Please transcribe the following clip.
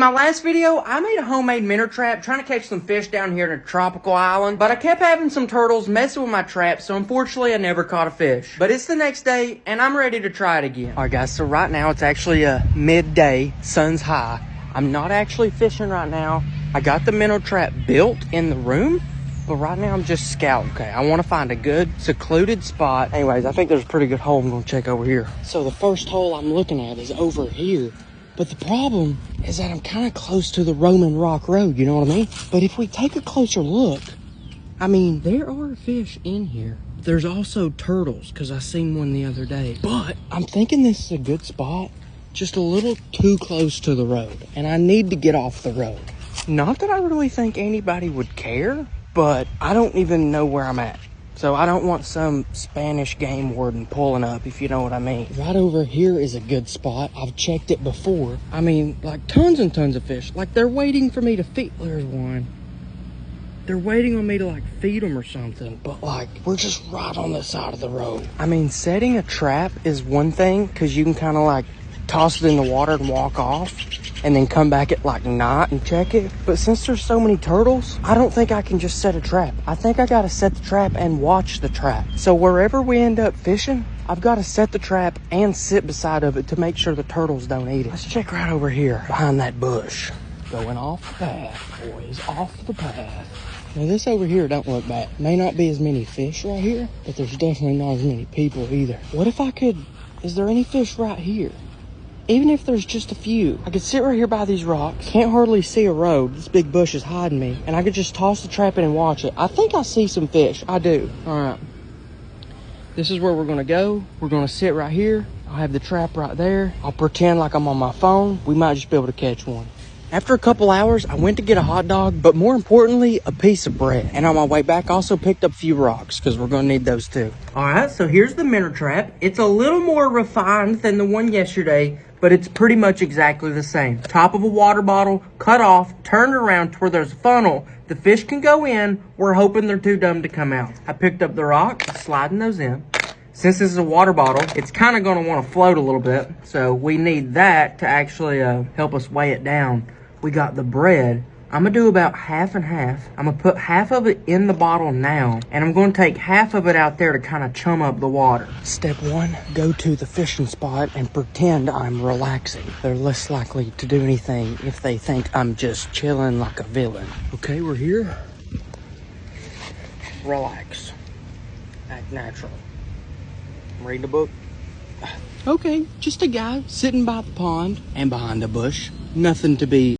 My last video, I made a homemade minnow trap trying to catch some fish down here in a tropical island, but I kept having some turtles messing with my trap, so unfortunately I never caught a fish. But it's the next day, and I'm ready to try it again. Alright guys, so right now it's actually midday, sun's high. I'm not actually fishing right now. I got the minnow trap built in the room, but right now I'm just scouting, okay? I want to find a good, secluded spot. Anyways, I think there's a pretty good hole. I'm going to check over here. So the first hole I'm looking at is over here. But the problem is that I'm kind of close to the Roman Rock Road, you know what I mean? But if we take a closer look, I mean, there are fish in here. There's also turtles, because I seen one the other day. But I'm thinking this is a good spot, just a little too close to the road. And I need to get off the road. Not that I really think anybody would care, but I don't even know where I'm at. So I don't want some Spanish game warden pulling up, if you know what I mean. Right over here is a good spot. I've checked it before. I mean, like tons and tons of fish. Like they're waiting for me to feed. There's one. They're waiting on me to like feed them or something. But like, we're just right on the side of the road. I mean, setting a trap is one thing, because you can kind of like toss it in the water and walk off, and then come back at like night and check it. But since there's so many turtles, I don't think I can just set a trap. I think I gotta set the trap and watch the trap. So wherever we end up fishing, I've got to set the trap and sit beside of it to make sure the turtles don't eat it. Let's check right over here behind that bush. Going off the path, boys, off the path. Now this over here don't look bad. May not be as many fish right here, but there's definitely not as many people either. What if I could, is there any fish right here? Even if there's just a few, I could sit right here by these rocks. Can't hardly see a road. This big bush is hiding me. And I could just toss the trap in and watch it. I think I see some fish. I do. All right. This is where we're gonna go. We're gonna sit right here. I'll have the trap right there. I'll pretend like I'm on my phone. We might just be able to catch one. After a couple hours, I went to get a hot dog, but more importantly, a piece of bread. And on my way back, I also picked up a few rocks, because we're going to need those too. All right, so here's the minnow trap. It's a little more refined than the one yesterday, but it's pretty much exactly the same. Top of a water bottle, cut off, turned around to where there's a funnel. The fish can go in. We're hoping they're too dumb to come out. I picked up the rock, sliding those in. Since this is a water bottle, it's kind of going to want to float a little bit, so we need that to actually help us weigh it down. We got the bread. I'm gonna do about half and half. I'm gonna put half of it in the bottle now, and I'm gonna take half of it out there to kind of chum up the water. Step one, go to the fishing spot and pretend I'm relaxing. They're less likely to do anything if they think I'm just chilling like a villain. Okay, we're here. Relax. Act natural. I'm reading a book. Okay, just a guy sitting by the pond and behind a bush. Nothing to be